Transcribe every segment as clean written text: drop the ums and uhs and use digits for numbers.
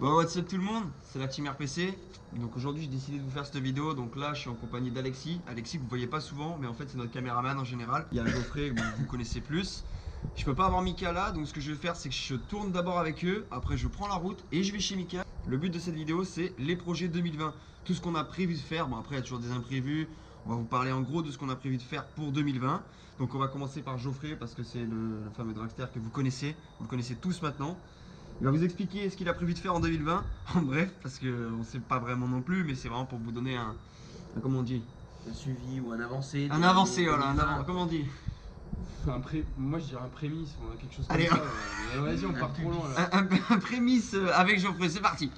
Bon, what's up tout le monde, c'est la team RPC. Donc aujourd'hui j'ai décidé de vous faire cette vidéo. Donc là je suis en compagnie d'Alexis. Alexis que vous voyez pas souvent, mais en fait c'est notre caméraman en général. Il y a Geoffrey que vous connaissez plus. Je peux pas avoir Mika là, donc ce que je vais faire c'est que je tourne d'abord avec eux. Après je prends la route et je vais chez Mika. Le but de cette vidéo c'est les projets 2020. Tout ce qu'on a prévu de faire. Bon après il y a toujours des imprévus. On va vous parler en gros de ce qu'on a prévu de faire pour 2020. Donc on va commencer par Geoffrey parce que c'est le fameux dragster que vous connaissez. Vous le connaissez tous maintenant. Il va vous expliquer ce qu'il a prévu de faire en 2020, en bref, parce qu'on ne sait pas vraiment non plus, mais c'est vraiment pour vous donner comment on dit, Un suivi ou un avancé. un avancé, voilà, comment on dit. Moi je dirais un prémisse, on a quelque chose comme Allez, ça. Vas-y, on part trop loin là. un prémisse avec Geoffrey, c'est parti.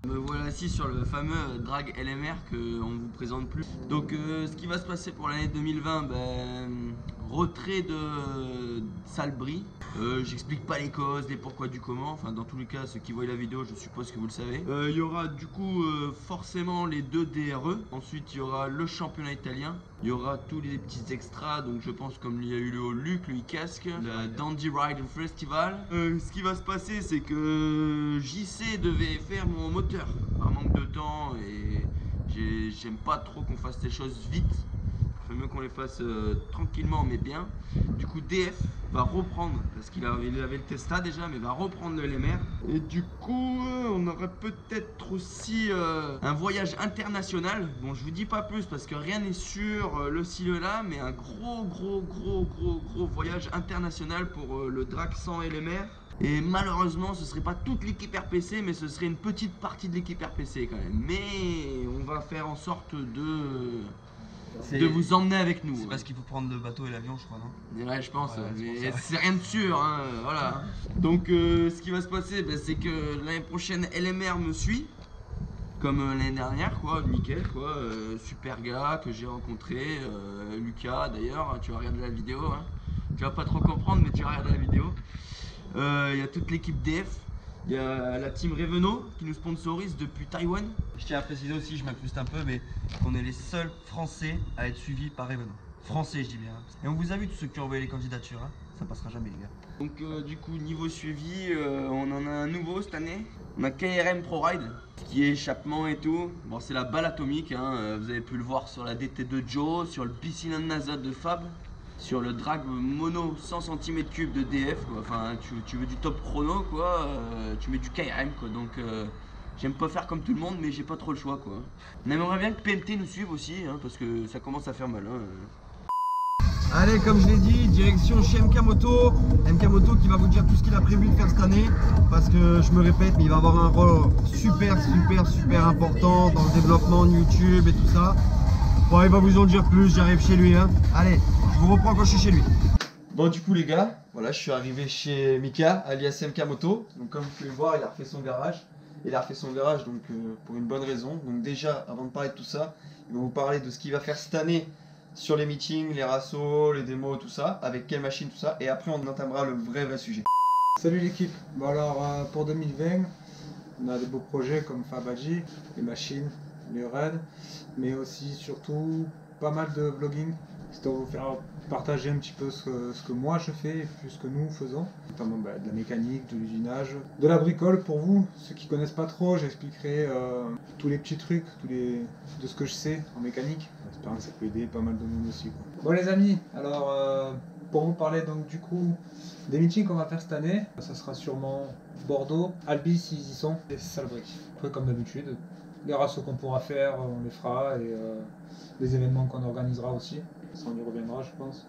Me voilà assis sur le fameux drag LMR qu'on vous présente plus. Donc ce qui va se passer pour l'année 2020, retrait de Salbris. J'explique pas les causes, les pourquoi du comment. Enfin dans tous les cas, ceux qui voient la vidéo, je suppose que vous le savez. Il y aura du coup forcément les deux DRE. Ensuite il y aura le championnat italien. Il y aura tous les petits extras, donc je pense comme il y a eu le Luc, le casque, la Dandy Ride Festival. Ce qui va se passer, c'est que JC devait faire mon moteur par manque de temps et j'aime pas trop qu'on fasse les choses vite. Il mieux qu'on les fasse tranquillement mais bien. Du coup DF va reprendre, parce qu'il avait le Testa déjà, mais va reprendre le LMR. Et du coup on aurait peut-être aussi un voyage international. Bon je vous dis pas plus parce que rien n'est sûr le ci le là, mais un gros voyage international pour le Drac 100 LMR. Et malheureusement ce serait pas toute l'équipe RPC, mais ce serait une petite partie de l'équipe RPC quand même. Mais on va faire en sorte de vous emmener avec nous. C'est parce qu'il faut prendre le bateau et l'avion, je crois, non? Ouais, je pense, Ouais, mais c'est rien de sûr, hein, voilà. Donc ce qui va se passer, c'est que l'année prochaine LMR me suit, comme l'année dernière, quoi, nickel, quoi. Super gars que j'ai rencontré, Lucas d'ailleurs, tu vas regarder la vidéo, hein. Tu vas pas trop comprendre, mais tu vas regarder la vidéo. Il y a toute l'équipe DF. Il y a la team Reveno qui nous sponsorise depuis Taïwan. Je tiens à préciser aussi, je m'incruste un peu, mais qu'on est les seuls Français à être suivis par Revenant. Français, je dis bien. Et on vous a vu tous ceux qui ont envoyé les candidatures, hein. Ça passera jamais, les gars. Donc du coup niveau suivi, on en a un nouveau cette année. On a KRM Pro Ride, qui est échappement et tout. Bon c'est la balle atomique, hein. Vous avez pu le voir sur la DT de Joe, sur le Piscine Nazat de Fab, sur le drag mono 100 cm3 de DF, quoi. Enfin tu veux du top chrono quoi, tu mets du KRM quoi. Donc j'aime pas faire comme tout le monde, mais j'ai pas trop le choix quoi. On aimerait bien que PMT nous suive aussi, hein, parce que ça commence à faire mal, hein. Allez, comme je l'ai dit, direction chez MK Moto. MK Moto qui va vous dire tout ce qu'il a prévu de faire cette année. Parce que je me répète, mais il va avoir un rôle super important dans le développement de YouTube et tout ça. Bon, il va vous en dire plus, j'arrive chez lui, hein. Allez, je vous reprends quand je suis chez lui. Bon, du coup les gars, voilà, je suis arrivé chez Mika, alias MK Moto. Donc comme vous pouvez le voir, il a refait son garage. Donc pour une bonne raison. Donc déjà, avant de parler de tout ça, il va vous parler de ce qu'il va faire cette année sur les meetings, les rassos, les démos, tout ça, avec quelle machine, tout ça, et après on entamera le vrai sujet. Salut l'équipe. Bon alors pour 2020, on a des beaux projets comme Fabaji, les machines, les raids, mais aussi surtout pas mal de vlogging, histoire de vous faire partager un petit peu ce que moi je fais et plus ce que nous faisons, notamment de la mécanique, de l'usinage, de la bricole pour vous, ceux qui connaissent pas trop, j'expliquerai tous les petits trucs, de ce que je sais en mécanique, en espérant que ça peut aider pas mal de monde aussi, quoi. Bon les amis, alors pour vous parler donc du coup des meetings qu'on va faire cette année, ça sera sûrement Bordeaux, Albi s'ils y sont, et Salbris. Après comme d'habitude, les rassos qu'on pourra faire, on les fera, et les événements qu'on organisera aussi. Ça on y reviendra je pense.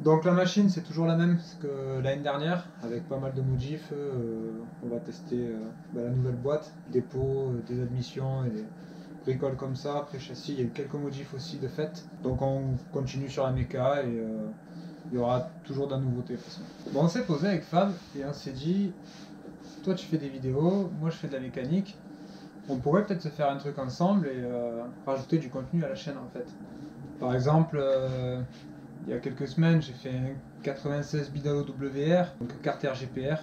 Donc la machine c'est toujours la même que l'année dernière, avec pas mal de modifs. On va tester la nouvelle boîte, dépôt, des admissions et des bricoles comme ça. Après châssis, il y a eu quelques modifs aussi de fait. Donc on continue sur la méca et il y aura toujours de la nouveauté de toute façon. Bon, on s'est posé avec Fab et on s'est dit, toi tu fais des vidéos, moi je fais de la mécanique. On pourrait peut-être se faire un truc ensemble et rajouter du contenu à la chaîne en fait. Par exemple, il y a quelques semaines, j'ai fait un 96 Bidalo WR, donc carte RGPR,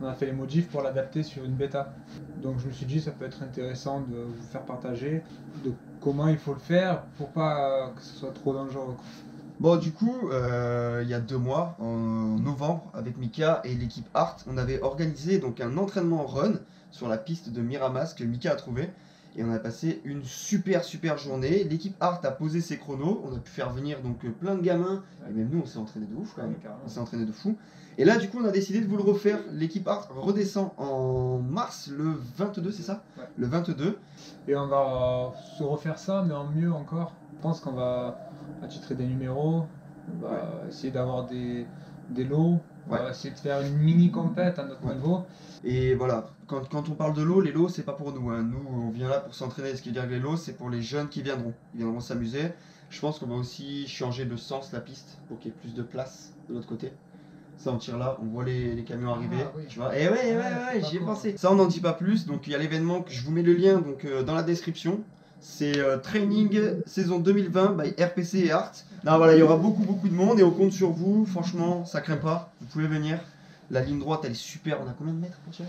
on a fait les modifs pour l'adapter sur une bêta. Donc je me suis dit ça peut être intéressant de vous faire partager de comment il faut le faire pour pas que ce soit trop dangereux, quoi. Bon, du coup, il y a 2 mois, en novembre, avec Mika et l'équipe Art, on avait organisé donc un entraînement run sur la piste de Miramas que Mika a trouvé. Et on a passé une super journée. L'équipe Art a posé ses chronos. On a pu faire venir donc plein de gamins. Et même nous, on s'est entraîné de ouf quand même. On s'est entraîné de fou. Et là, du coup, on a décidé de vous le refaire. L'équipe Art redescend en mars, le 22, c'est ça? Ouais. Le 22. Et on va se refaire ça, mais en mieux encore. Je pense qu'on va attitrer des numéros. On va essayer d'avoir des lots. On va essayer de faire une mini compète à notre niveau. Et voilà, quand on parle de lots, les lots c'est pas pour nous, hein. Nous on vient là pour s'entraîner, ce qui veut dire que les lots c'est pour les jeunes qui viendront. Ils viendront s'amuser. Je pense qu'on va aussi changer de sens la piste pour qu'il y ait plus de place de l'autre côté. Ça on tire là, on voit les camions arriver, tu vois. Et ouais, j'y ai pensé. Ça on n'en dit pas plus, donc il y a l'événement, que je vous mets le lien donc, dans la description. C'est Training saison 2020 by RPC et Art. Non, voilà, il y aura beaucoup de monde et on compte sur vous. Franchement, ça craint pas. Vous pouvez venir. La ligne droite, elle est super. On a combien de mètres pour tirer?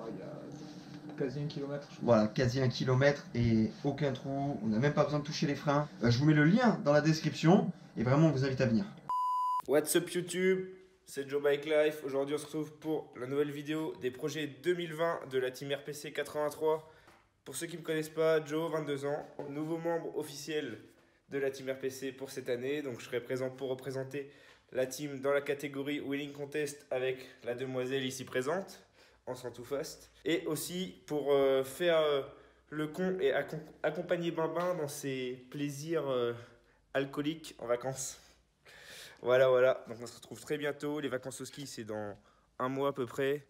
Il y a quasi 1 kilomètre. Voilà, quasi 1 kilomètre et aucun trou. On n'a même pas besoin de toucher les freins. Je vous mets le lien dans la description et vraiment, on vous invite à venir. What's up YouTube, c'est Joe Bike Life. Aujourd'hui, on se retrouve pour la nouvelle vidéo des projets 2020 de la team RPC 83. Pour ceux qui ne me connaissent pas, Joe, 22 ans, nouveau membre officiel de la team RPC pour cette année. Donc je serai présent pour représenter la team dans la catégorie Wheeling Contest avec la demoiselle ici présente, en Sans Too Fast. Et aussi pour faire le con et accompagner Bimbin dans ses plaisirs alcooliques en vacances. Voilà. Donc on se retrouve très bientôt. Les vacances au ski, c'est dans 1 mois à peu près.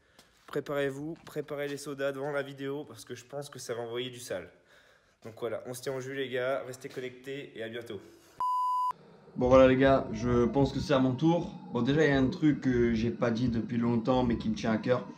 Préparez-vous, préparez les sodas devant la vidéo parce que je pense que ça va envoyer du sale. Donc voilà, on se tient au jus les gars, restez connectés et à bientôt. Bon voilà les gars, je pense que c'est à mon tour. Bon déjà il y a un truc que j'ai pas dit depuis longtemps mais qui me tient à cœur.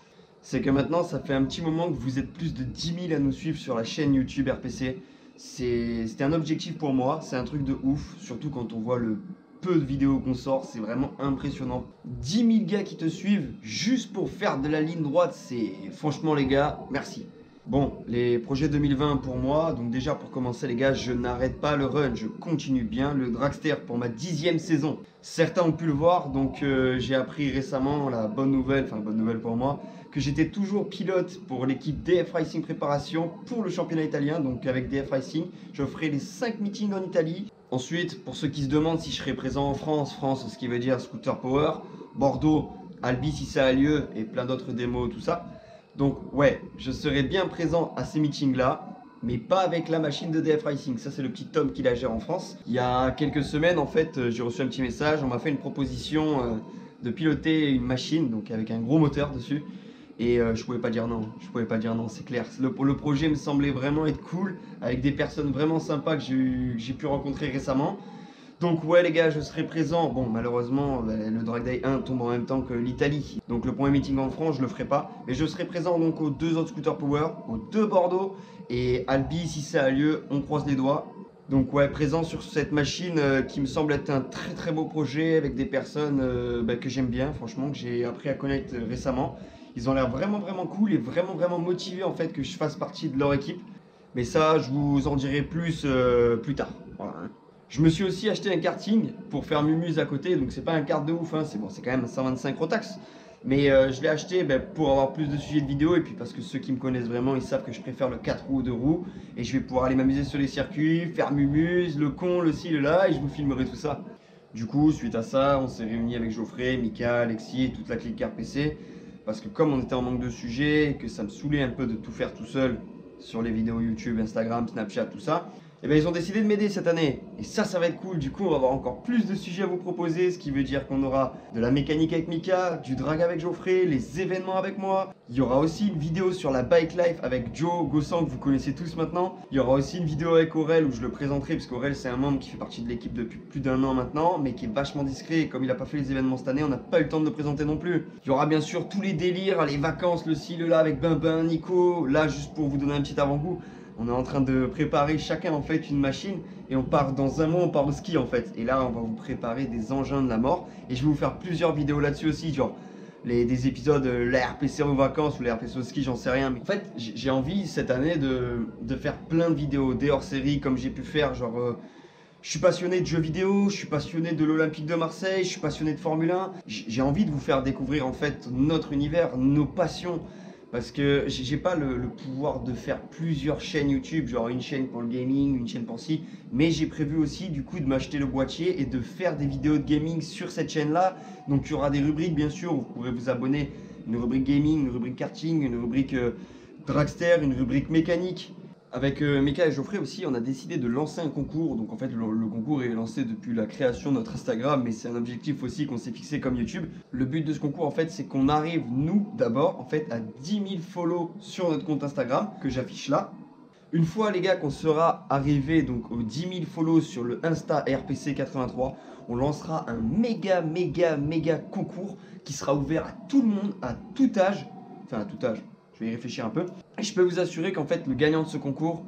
C'est que maintenant ça fait un petit moment que vous êtes plus de 10 000 à nous suivre sur la chaîne YouTube RPC. C'était un objectif pour moi, c'est un truc de ouf, surtout quand on voit le peu de vidéos qu'on sort, c'est vraiment impressionnant. 10 000 gars qui te suivent juste pour faire de la ligne droite, c'est franchement les gars, merci. Bon, les projets 2020 pour moi, donc déjà pour commencer les gars, je n'arrête pas le run, je continue bien le dragster pour ma 10e saison. Certains ont pu le voir, donc j'ai appris récemment la bonne nouvelle pour moi, que j'étais toujours pilote pour l'équipe DF Racing Préparation pour le championnat italien, donc avec DF Racing, je ferai les 5 meetings en Italie. Ensuite, pour ceux qui se demandent si je serai présent en France, ce qui veut dire Scooter Power, Bordeaux, Albi si ça a lieu et plein d'autres démos, tout ça. Donc ouais, je serai bien présent à ces meetings-là, mais pas avec la machine de DF Racing. Ça c'est le petit Tom qui la gère en France. Il y a quelques semaines en fait, j'ai reçu un petit message, on m'a fait une proposition de piloter une machine, donc avec un gros moteur dessus. Et je pouvais pas dire non, c'est clair. Le projet me semblait vraiment être cool, avec des personnes vraiment sympas que j'ai pu rencontrer récemment. Donc ouais les gars, je serai présent. Bon malheureusement le Drag Day 1 tombe en même temps que l'Italie. Donc le premier meeting en France je le ferai pas. Mais je serai présent donc aux 2 autres Scooter Power, aux 2 Bordeaux et Albi si ça a lieu, on croise les doigts. Donc ouais, présent sur cette machine qui me semble être un très beau projet avec des personnes que j'aime bien, franchement, que j'ai appris à connaître récemment. Ils ont l'air vraiment cool et vraiment motivés en fait que je fasse partie de leur équipe. Mais ça, je vous en dirai plus tard. Voilà. Je me suis aussi acheté un karting pour faire Mumuse à côté, donc c'est pas un kart de ouf, hein. C'est bon, c'est quand même un 125 Rotax. Mais je l'ai acheté pour avoir plus de sujets de vidéo et puis parce que ceux qui me connaissent vraiment, ils savent que je préfère le 4 roues aux 2 roues. Et je vais pouvoir aller m'amuser sur les circuits, faire Mumuse, le con, le ci, le là, et je vous filmerai tout ça. Du coup, suite à ça, on s'est réunis avec Geoffrey, Mika, Alexis et toute la clique RPC. Parce que comme on était en manque de sujets et que ça me saoulait un peu de tout faire tout seul sur les vidéos YouTube, Instagram, Snapchat, tout ça, et ils ont décidé de m'aider cette année. Et ça va être cool. Du coup, on va avoir encore plus de sujets à vous proposer, ce qui veut dire qu'on aura de la mécanique avec Mika, du drag avec Geoffrey, les événements avec moi. Il y aura aussi une vidéo sur la bike life avec Joe Gossan que vous connaissez tous maintenant. Il y aura aussi une vidéo avec Aurel où je le présenterai parce qu'Aurel c'est un membre qui fait partie de l'équipe depuis plus d'1 an maintenant, mais qui est vachement discret. Et comme il n'a pas fait les événements cette année, on n'a pas eu le temps de le présenter non plus. Il y aura bien sûr tous les délires, les vacances, le ci, le là avec Bimbin, Nico. Là, juste pour vous donner un petit avant-goût. On est en train de préparer chacun en fait une machine et on part dans 1 mois, on part au ski en fait. Et là on va vous préparer des engins de la mort et je vais vous faire plusieurs vidéos là-dessus aussi, genre des épisodes, la RPC en vacances ou la RPC au ski, j'en sais rien. Mais en fait, j'ai envie cette année de faire plein de vidéos, des hors-série comme j'ai pu faire, genre... je suis passionné de jeux vidéo, je suis passionné de l'Olympique de Marseille, je suis passionné de Formule 1. J'ai envie de vous faire découvrir en fait notre univers, nos passions. Parce que j'ai pas le pouvoir de faire plusieurs chaînes YouTube, genre une chaîne pour le gaming, une chaîne pour ci. Mais j'ai prévu aussi du coup de m'acheter le boîtier et de faire des vidéos de gaming sur cette chaîne-là. Donc il y aura des rubriques bien sûr, vous pourrez vous abonner. Une rubrique gaming, une rubrique karting, une rubrique dragster, une rubrique mécanique. Avec Mika et Geoffrey aussi, on a décidé de lancer un concours. Donc en fait, le concours est lancé depuis la création de notre Instagram, mais c'est un objectif aussi qu'on s'est fixé comme YouTube. Le but de ce concours, en fait, c'est qu'on arrive, nous, d'abord, en fait, à 10 000 follow sur notre compte Instagram, que j'affiche là. Une fois, les gars, qu'on sera arrivé donc aux 10 000 follow sur le Insta RPC 83, on lancera un méga concours qui sera ouvert à tout le monde, à tout âge. Enfin, à tout âge. Je vais y réfléchir un peu. Et je peux vous assurer qu'en fait, le gagnant de ce concours,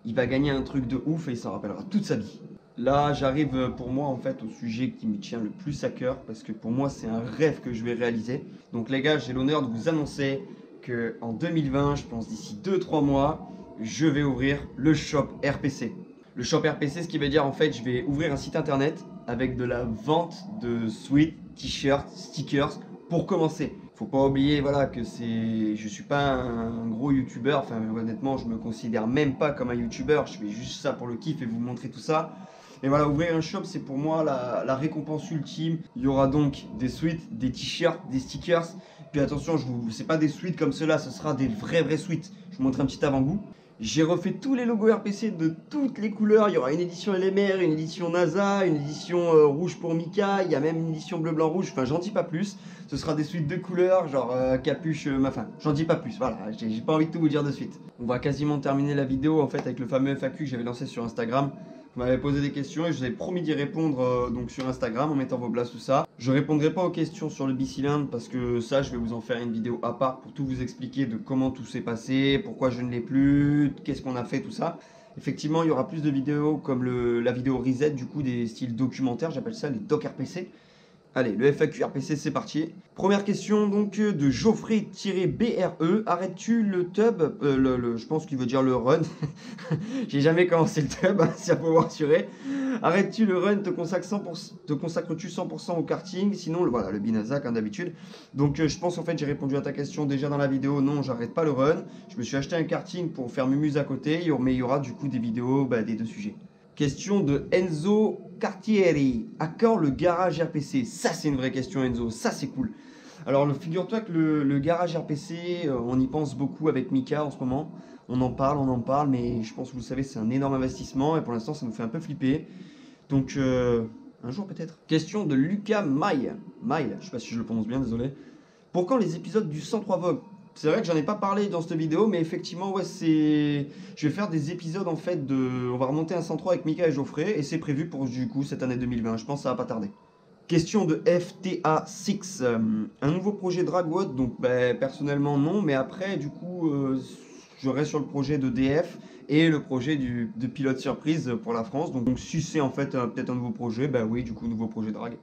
il va gagner un truc de ouf et il s'en rappellera toute sa vie. Là, j'arrive pour moi en fait au sujet qui me tient le plus à cœur parce que pour moi, c'est un rêve que je vais réaliser. Donc les gars, j'ai l'honneur de vous annoncer qu'en 2020, je pense d'ici 2-3 mois, je vais ouvrir le shop RPC. Le shop RPC, ce qui veut dire en fait, je vais ouvrir un site internet avec de la vente de sweats, t-shirts, stickers pour commencer. Faut pas oublier voilà, que je suis pas un gros youtubeur, enfin honnêtement je me considère même pas comme un youtubeur, je fais juste ça pour le kiff et vous montrer tout ça. Et voilà, ouvrir un shop c'est pour moi la récompense ultime. Il y aura donc des sweats, des t-shirts, des stickers. Puis attention, c'est pas des sweats comme ceux-là, ce sera des vrais sweats. Je vous montre un petit avant-goût. J'ai refait tous les logos RPC de toutes les couleurs. Il y aura une édition LMR, une édition NASA, une édition rouge pour Mika. Il y a même une édition bleu, blanc, rouge. Enfin, j'en dis pas plus. Ce sera des suites de couleurs, genre capuche, enfin, j'en dis pas plus. Voilà, j'ai pas envie de tout vous dire de suite. On va quasiment terminer la vidéo en fait avec le fameux FAQ que j'avais lancé sur Instagram. Vous m'avez posé des questions et je vous avais promis d'y répondre donc sur Instagram en mettant vos blasts tout ça. Je répondrai pas aux questions sur le bicylindre parce que ça je vais vous en faire une vidéo à part pour tout vous expliquer de comment tout s'est passé, pourquoi je ne l'ai plus, qu'est-ce qu'on a fait, tout ça. Effectivement il y aura plus de vidéos comme la vidéo reset du coup des styles documentaires, j'appelle ça les doc RPC. Allez, le FAQ RPC, c'est parti. Première question donc de Geoffrey-BRE. Arrêtes-tu le tub je pense qu'il veut dire le run. J'ai jamais commencé le tub, hein, si ça peut vous rassurer. Arrêtes-tu le run, te consacres-tu 100% au karting? Sinon, voilà, le binazac, hein, d'habitude. Donc, je pense en fait, j'ai répondu à ta question déjà dans la vidéo. Non, j'arrête pas le run. Je me suis acheté un karting pour faire mumuse à côté. Mais il y aura du coup des vidéos des deux sujets. Question de Enzo Cartieri. À quand le garage RPC? Ça, c'est une vraie question, Enzo. Ça, c'est cool. Alors, figure-toi que le garage RPC, on y pense beaucoup avec Mika en ce moment. On en parle, mais je pense que vous le savez, c'est un énorme investissement et pour l'instant, ça nous fait un peu flipper. Donc, un jour peut-être. Question de Lucas Maille. Maille, je sais pas si je le prononce bien, désolé. Pour quand les épisodes du 103 Vogue? C'est vrai que j'en ai pas parlé dans cette vidéo, mais effectivement, ouais, je vais faire des épisodes en fait on va remonter un 103 avec Mika et Geoffrey, et c'est prévu pour du coup cette année 2020. Je pense que ça va pas tarder. Question de FTA6. Un nouveau projet Dragwood, donc personnellement non, mais après du coup, je reste sur le projet de DF et le projet de pilote surprise pour la France. Donc si c'est en fait peut-être un nouveau projet, oui, du coup, nouveau projet drag.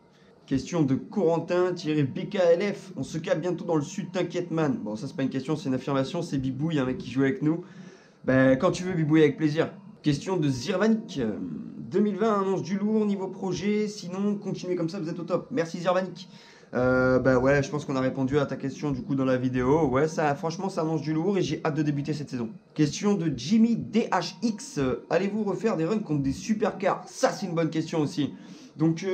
Question de Corentin-BKLF. On se capte bientôt dans le sud, t'inquiète man. Bon, ça c'est pas une question, c'est une affirmation. C'est Bibouille, un mec qui joue avec nous. Quand tu veux, Bibouille, avec plaisir. Question de Zirvanik. 2020 annonce du lourd niveau projet. Sinon, continuez comme ça, vous êtes au top. Merci Zirvanik. Ouais, je pense qu'on a répondu à ta question du coup dans la vidéo. Ouais, franchement, ça annonce du lourd et j'ai hâte de débuter cette saison. Question de Jimmy DHX. Allez-vous refaire des runs contre des supercars? Ça, c'est une bonne question aussi. Donc,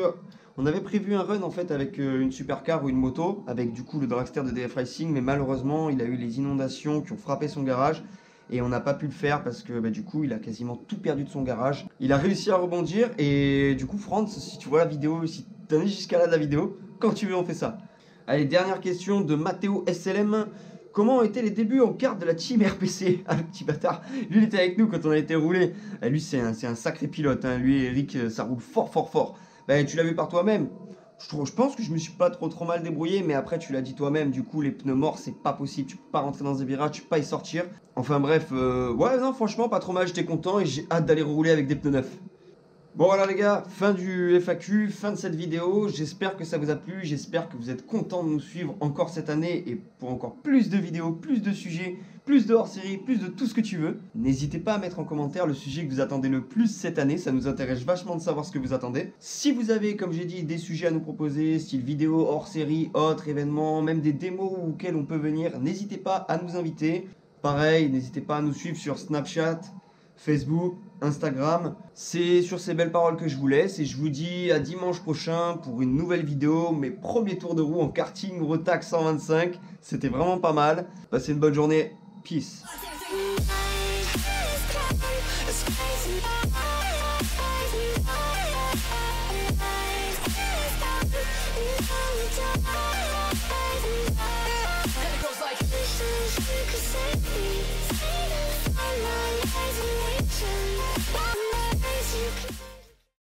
on avait prévu un run en fait avec une supercar ou une moto, avec du coup le dragster de DF Racing, mais malheureusement il a eu les inondations qui ont frappé son garage et on n'a pas pu le faire parce que du coup il a quasiment tout perdu de son garage. Il a réussi à rebondir et du coup Franz, si tu vois la vidéo, si tu en es jusqu'à là de la vidéo, quand tu veux on fait ça. Allez, dernière question de Matteo SLM. Comment étaient les débuts en carte de la team RPC? Ah, le petit bâtard, lui il était avec nous quand on a été roulé. Lui c'est un sacré pilote, hein. Lui et Eric ça roule fort. Tu l'as vu par toi-même. Je pense que je me suis pas trop mal débrouillé, mais après tu l'as dit toi-même, du coup les pneus morts c'est pas possible, tu peux pas rentrer dans un virage, tu peux pas y sortir. Enfin bref, ouais non franchement pas trop mal, j'étais content et j'ai hâte d'aller rouler avec des pneus neufs. Bon voilà les gars, fin du FAQ, fin de cette vidéo. J'espère que ça vous a plu, j'espère que vous êtes contents de nous suivre encore cette année et pour encore plus de vidéos, plus de sujets, plus de hors-série, plus de tout ce que tu veux. N'hésitez pas à mettre en commentaire le sujet que vous attendez le plus cette année, ça nous intéresse vachement de savoir ce que vous attendez. Si vous avez, comme j'ai dit, des sujets à nous proposer, style vidéo, hors-série, autres événements, même des démos auxquels on peut venir, n'hésitez pas à nous inviter. Pareil, n'hésitez pas à nous suivre sur Snapchat, Facebook, Instagram. C'est sur ces belles paroles que je vous laisse et je vous dis à dimanche prochain pour une nouvelle vidéo, mes premiers tours de roue en karting Rotax 125. C'était vraiment pas mal. Passez une bonne journée. Peace.